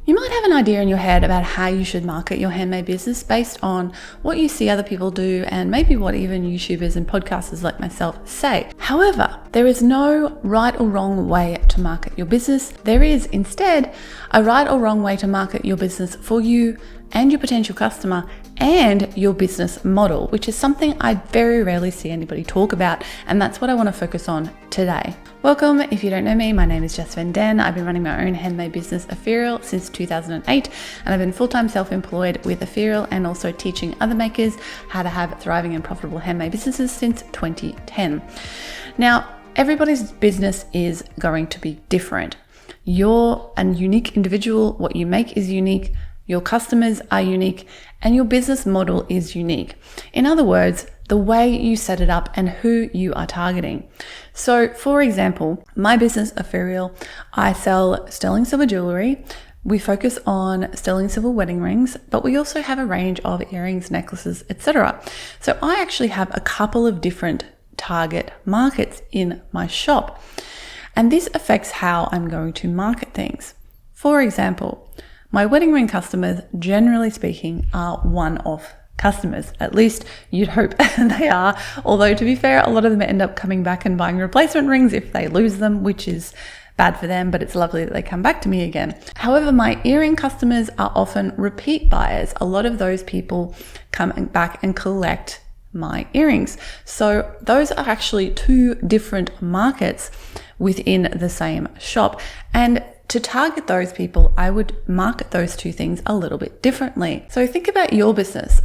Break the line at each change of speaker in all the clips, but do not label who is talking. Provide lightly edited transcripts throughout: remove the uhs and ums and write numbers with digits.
You might have an idea in your head about how you should market your handmade business based on what you see other people do and maybe what even YouTubers and podcasters like myself say. However, there is no right or wrong way to market your business. There is instead a right or wrong way to market your business for you and your potential customer and your business model, which is something I very rarely see anybody talk about, and that's what I want to focus on today. Welcome. If you don't know me, my name is Jess. I've been running my own handmade business, Ethereal, since 2008, and I've been full-time self-employed with Ethereal and also teaching other makers how to have thriving and profitable handmade businesses since 2010. Now, everybody's business is going to be different. You're a unique individual. What you make is unique. Your customers are unique and your business model is unique. In other words, the way you set it up and who you are targeting. So for example, my business, Ethereal, I sell sterling silver jewelry. We focus on sterling silver wedding rings, but we also have a range of earrings, necklaces, etc. So I actually have a couple of different target markets in my shop. And this affects how I'm going to market things. For example, my wedding ring customers, generally speaking, are one-off customers. At least you'd hope they are. Although to be fair, a lot of them end up coming back and buying replacement rings if they lose them, which is bad for them, but it's lovely that they come back to me again. However, my earring customers are often repeat buyers. A lot of those people come back and collect my earrings. So those are actually two different markets within the same shop. And to target those people, I would market those two things a little bit differently. So think about your business.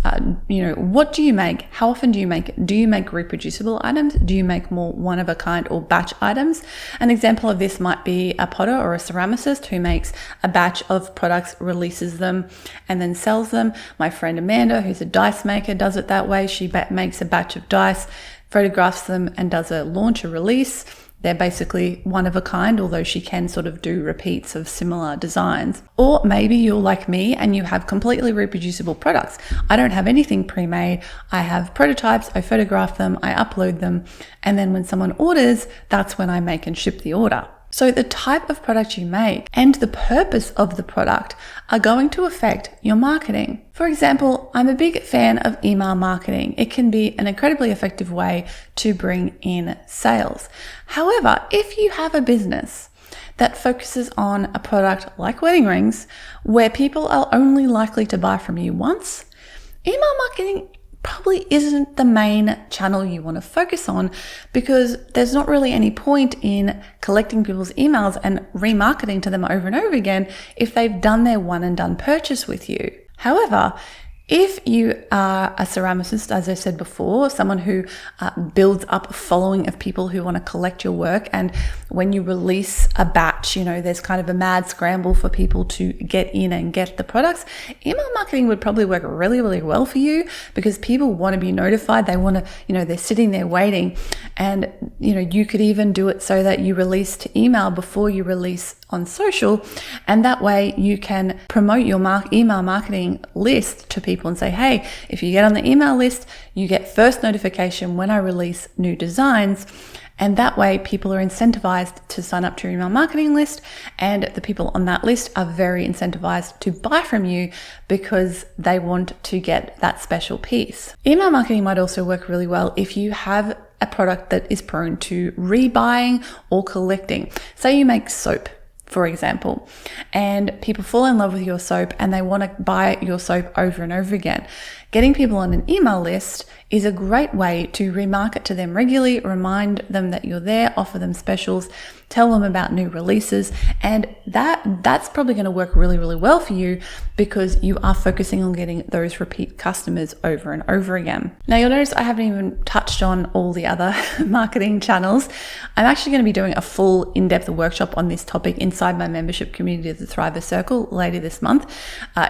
What do you make? How often do you make it? Do you make reproducible items? Do you make more one of a kind or batch items? An example of this might be a potter or a ceramicist who makes a batch of products, releases them, and then sells them. My friend Amanda, who's a dice maker, does it that way. She makes a batch of dice, photographs them, and does a launch, a release. They're basically one of a kind, although she can sort of do repeats of similar designs. Or maybe you're like me and you have completely reproducible products. I don't have anything pre-made. I have prototypes, I photograph them, I upload them, and then when someone orders, that's when I make and ship the order. So the type of product you make and the purpose of the product are going to affect your marketing. For example, I'm a big fan of email marketing. It can be an incredibly effective way to bring in sales. However, if you have a business that focuses on a product like wedding rings, where people are only likely to buy from you once, email marketing probably isn't the main channel you want to focus on, because there's not really any point in collecting people's emails and remarketing to them over and over again if they've done their one and done purchase with you. However, if you are a ceramicist, as I said before, someone who builds up a following of people who want to collect your work, and when you release a batch, there's kind of a mad scramble for people to get in and get the products, email marketing would probably work really, really well for you, because people want to be notified. They want to, they're sitting there waiting, and, you could even do it so that you release to email before you release on social, and that way you can promote your email marketing list to people and say, hey, if you get on the email list, you get first notification when I release new designs. And that way people are incentivized to sign up to your email marketing list, and the people on that list are very incentivized to buy from you because they want to get that special piece. Email marketing might also work really well if you have a product that is prone to rebuying or collecting. Say you make soap, for example, and people fall in love with your soap and they want to buy your soap over and over again. Getting people on an email list is a great way to remarket to them regularly, remind them that you're there, offer them specials, tell them about new releases, and that's probably going to work really, really well for you because you are focusing on getting those repeat customers over and over again. Now you'll notice I haven't even touched on all the other marketing channels. I'm actually going to be doing a full in-depth workshop on this topic inside my membership community of the Thriver Circle later this month.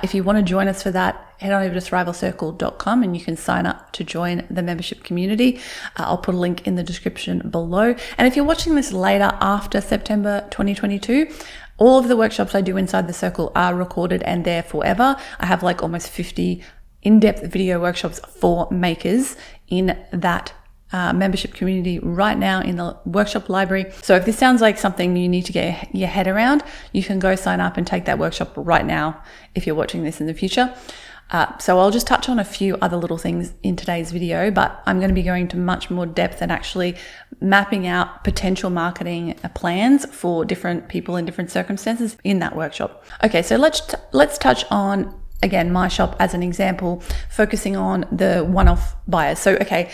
If you want to join us for that, head on over to thrivalcircle.com and you can sign up to join the membership community. I'll put a link in the description below. And if you're watching this later after September 2022, all of the workshops I do inside the circle are recorded and there forever. I have like almost 50 in-depth video workshops for makers in that membership community right now in the workshop library. So if this sounds like something you need to get your head around, you can go sign up and take that workshop right now if you're watching this in the future. So I'll just touch on a few other little things in today's video, but I'm going to be going to much more depth and actually mapping out potential marketing plans for different people in different circumstances in that workshop. Okay, so let's touch on, again, my shop as an example, focusing on the one-off buyers. So, okay,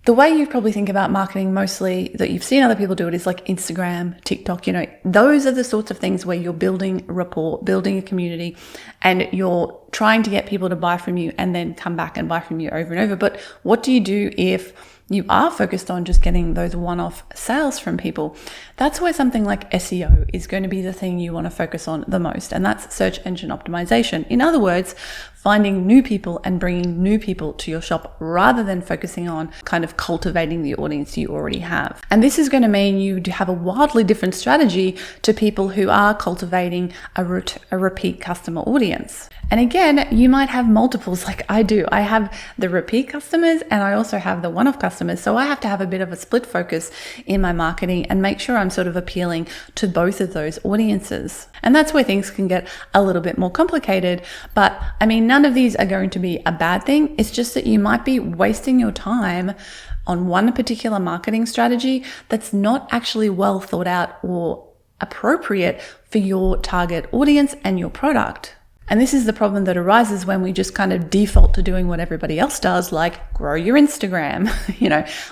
the way you probably think about marketing mostly that you've seen other people do it is like Instagram, TikTok, those are the sorts of things where you're building rapport, building a community, and you're trying to get people to buy from you and then come back and buy from you over and over. But what do you do if you are focused on just getting those one-off sales from people? That's where something like SEO is going to be the thing you want to focus on the most, and that's search engine optimization. In other words, finding new people and bringing new people to your shop rather than focusing on kind of cultivating the audience you already have. And this is going to mean you have a wildly different strategy to people who are cultivating a repeat customer audience. And again, you might have multiples like I do. I have the repeat customers and I also have the one-off customers. So I have to have a bit of a split focus in my marketing and make sure I'm sort of appealing to both of those audiences. And that's where things can get a little bit more complicated. But I mean, none of these are going to be a bad thing. It's just that you might be wasting your time on one particular marketing strategy that's not actually well thought out or appropriate for your target audience and your product. And this is the problem that arises when we just kind of default to doing what everybody else does, like grow your Instagram,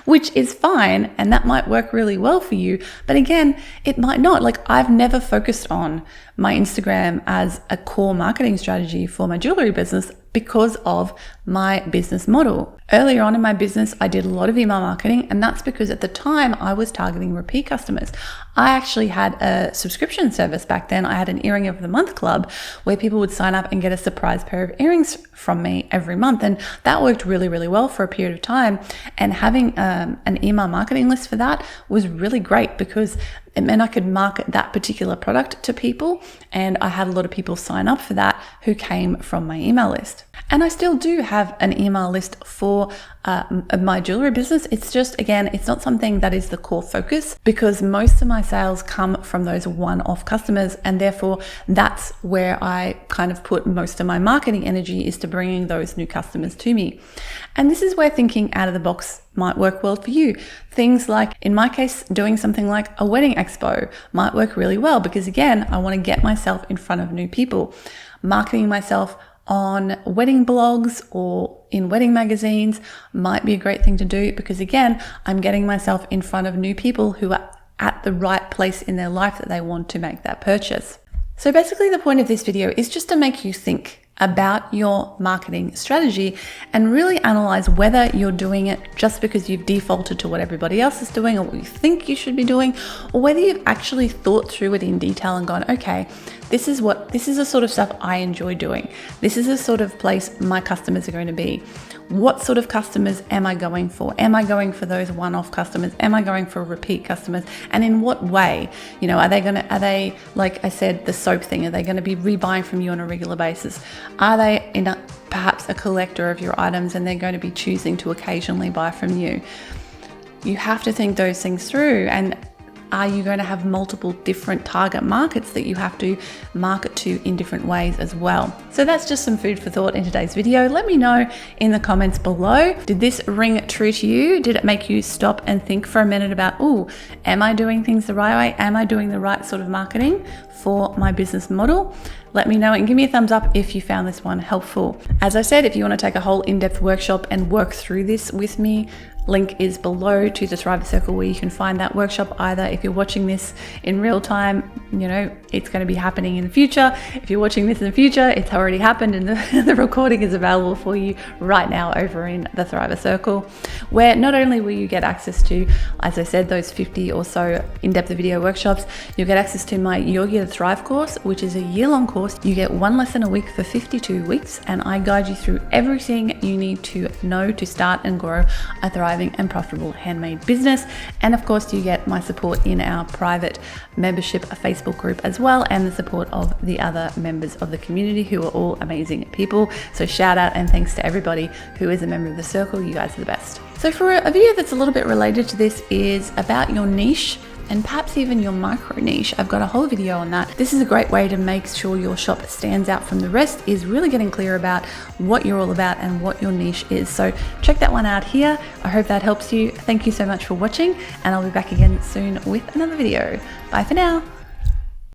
which is fine. And that might work really well for you. But again, it might not. Like, I've never focused on my Instagram as a core marketing strategy for my jewelry business because of my business model. Earlier on in my business, I did a lot of email marketing, and that's because at the time I was targeting repeat customers. I actually had a subscription service back then. I had an earring of the month club where people would sign up and get a surprise pair of earrings from me every month. And that worked really, really well for a period of time. And having an email marketing list for that was really great because it meant I could market that particular product to people, and I had a lot of people sign up for that who came from my email list. And I still do have an email list for my jewelry business. It's just, again, it's not something that is the core focus because most of my sales come from those one-off customers, and therefore that's where I kind of put most of my marketing energy, is to bringing those new customers to me. And this is where thinking out of the box might work well for you. Things like, in my case, doing something like a wedding expo might work really well because, again, I want to get myself in front of new people. Marketing myself on wedding blogs or in wedding magazines might be a great thing to do because, again, I'm getting myself in front of new people who are at the right place in their life that they want to make that purchase. So basically the point of this video is just to make you think about your marketing strategy and really analyze whether you're doing it just because you've defaulted to what everybody else is doing or what you think you should be doing, or whether you've actually thought through it in detail and gone, okay, this is the sort of stuff I enjoy doing. This is the sort of place my customers are going to be. What sort of customers am I going for? Am I going for those one-off customers? Am I going for repeat customers? And in what way? Are they, like I said, the soap thing, are they going to be rebuying from you on a regular basis? Are they perhaps a collector of your items and they're going to be choosing to occasionally buy from you? You have to think those things through. And are you going to have multiple different target markets that you have to market to in different ways as well? So that's just some food for thought in today's video. Let me know in the comments below. Did this ring true to you? Did it make you stop and think for a minute about, am I doing things the right way? Am I doing the right sort of marketing for my business model? Let me know and give me a thumbs up if you found this one helpful. As I said, if you want to take a whole in-depth workshop and work through this with me, link is below to the Thrive Circle where you can find that workshop. Either if you're watching this in real time, it's going to be happening in the future. If you're watching this in the future, it's already happened and the recording is available for you right now over in the Thrive Circle, where not only will you get access to, as I said, those 50 or so in-depth video workshops, you'll get access to my Yogi to Thrive course, which is a year-long course. You get one lesson a week for 52 weeks, and I guide you through everything you need to know to start and grow a thriving thriving and profitable handmade business. And of course, you get my support in our private membership Facebook group as well, and the support of the other members of the community who are all amazing people. So shout out and thanks to everybody who is a member of the circle. You guys are the best. So for a video that's a little bit related to this is about your niche and perhaps even your micro niche. I've got a whole video on that. This is a great way to make sure your shop stands out from the rest, is really getting clear about what you're all about and what your niche is. So check that one out here. I hope that helps you. Thank you so much for watching, and I'll be back again soon with another video. Bye for now.